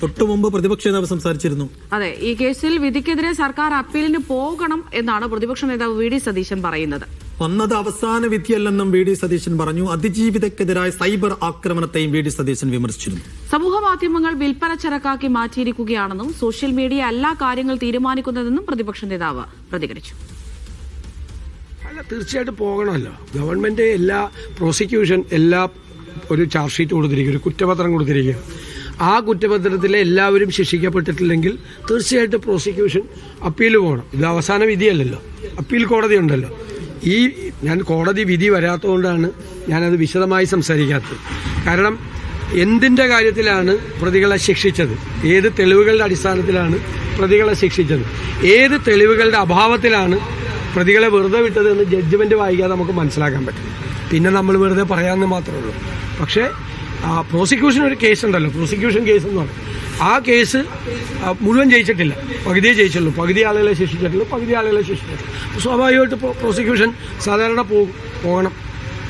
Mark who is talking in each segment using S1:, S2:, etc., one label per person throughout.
S1: തൊട്ടുമുമ്പ് പ്രതിപക്ഷ നേതാവ് സംസാരിച്ചിരുന്നു.
S2: അതെ, ഈ കേസിൽ വിധിക്കെതിരെ സർക്കാർ അപ്പീലിന് പോകണം എന്നാണ് പ്രതിപക്ഷ നേതാവ് വി.ഡി. സതീശൻ പറയുന്നത്.
S1: വന്നത് അവസാന വിധിയല്ലെന്നും വി.ഡി. സതീശൻ പറഞ്ഞു. അതിജീവിതക്കെതിരായ സൈബർ ആക്രമണത്തെയും വി.ഡി. സതീശൻ വിമർശിച്ചിരുന്നു. സമൂഹ
S2: മാധ്യമങ്ങൾ വിൽപ്പന ചരക്കാക്കി മാറ്റിയിരിക്കുകയാണെന്നും സോഷ്യൽ മീഡിയ എല്ലാ കാര്യങ്ങൾ തീരുമാനിക്കുന്നതെന്നും പ്രതിപക്ഷ നേതാവ് പ്രതികരിച്ചു.
S3: അല്ല, തീർച്ചയായിട്ടും പോകണമല്ലോ. ഗവൺമെന്റ് എല്ലാ പ്രോസിക്യൂഷൻ ഒരു ചാർജ് ഷീറ്റ് കൊടുത്തിരിക്കുക, ഒരു കുറ്റപത്രം കൊടുത്തിരിക്കുക. ആ കുറ്റപത്രത്തിലെ എല്ലാവരും ശിക്ഷിക്കപ്പെട്ടിട്ടില്ലെങ്കിൽ തീർച്ചയായിട്ടും പ്രോസിക്യൂഷൻ അപ്പീൽ പോകണം. ഇത് അവസാന വിധിയല്ലല്ലോ, അപ്പീൽ കോടതി ഉണ്ടല്ലോ. ഞാൻ കോടതി വിധി വരാത്തതുകൊണ്ടാണ് ഞാനത് വിശദമായി സംസാരിക്കാത്തത്. കാരണം എന്തിന്റെ കാര്യത്തിലാണ് പ്രതികളെ ശിക്ഷിച്ചത്, ഏത് തെളിവുകളുടെ അടിസ്ഥാനത്തിലാണ് പ്രതികളെ ശിക്ഷിച്ചത്, ഏത് തെളിവുകളുടെ അഭാവത്തിലാണ് പ്രതികളെ വെറുതെ വിട്ടത് എന്ന് ജഡ്ജ്മെന്റ് വായിക്കാതെ നമുക്ക് മനസ്സിലാക്കാൻ പറ്റും. പിന്നെ നമ്മൾ വെറുതെ പറയാമെന്ന് മാത്രമേ ഉള്ളൂ. പക്ഷേ പ്രോസിക്യൂഷൻ ഒരു കേസ് ഉണ്ടല്ലോ, പ്രോസിക്യൂഷൻ കേസ് എന്ന് പറയും. ആ കേസ് മുഴുവൻ ജയിച്ചിട്ടില്ല, പകുതിയെ ജയിച്ചുള്ളൂ. പകുതി ആളുകളെ ശിക്ഷിച്ചിട്ടുള്ളൂ, പകുതി ആളുകളെ ശിക്ഷിച്ചിട്ടുള്ളൂ. സ്വാഭാവികമായിട്ട് പ്രോസിക്യൂഷൻ സാധാരണ പോകണം.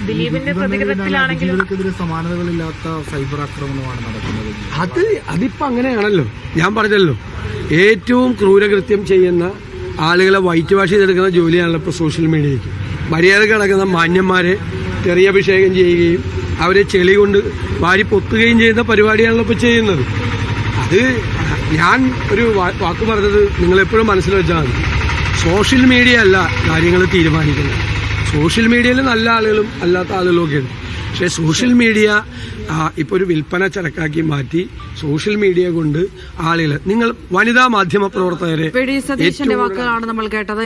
S2: ദിലീപിന്റെ പ്രതികരണത്തിലാണെങ്കിലും
S4: സമാനതകളില്ലാത്ത സൈബർ ആക്രമണമാണ് നടക്കുന്നത്.
S3: അതിപ്പോ അങ്ങനെയാണല്ലോ. ഞാൻ പറഞ്ഞല്ലോ, ഏറ്റവും ക്രൂരകൃത്യം ചെയ്യുന്ന ആളുകളെ വൈറ്റ് വാഷ് ചെയ്തെടുക്കുന്ന ജോലിയാണല്ലോ ഇപ്പോൾ സോഷ്യൽ മീഡിയയ്ക്ക്. മര്യാദ കിടക്കുന്ന മാന്യന്മാരെ തെറിയഭിഷേകം ചെയ്യുകയും അവരെ ചെളി കൊണ്ട് വാരി പൊത്തുകയും ചെയ്യുന്ന പരിപാടിയാണല്ലോ ഇപ്പോൾ ചെയ്യുന്നത്. അത് ഞാൻ ഒരു വാക്ക് പറഞ്ഞത് നിങ്ങളെപ്പോഴും മനസ്സിൽ വെച്ചാൽ മതി. സോഷ്യൽ മീഡിയ അല്ല കാര്യങ്ങൾ തീരുമാനിക്കുന്നത്. സോഷ്യൽ മീഡിയയിൽ നല്ല ആളുകളും അല്ലാത്ത ആളുകളും ഒക്കെയുണ്ട്. പക്ഷേ സോഷ്യൽ മീഡിയ ഇപ്പോൾ ഒരു വിൽപ്പന ചരക്കാക്കി മാറ്റി സോഷ്യൽ മീഡിയ കൊണ്ട് ആളുകൾ, നിങ്ങൾ വനിതാ മാധ്യമ പ്രവർത്തകരെ
S2: വി.ഡി. സതീശന്റെ വാക്കുകളാണ് നമ്മൾ കേട്ടത്.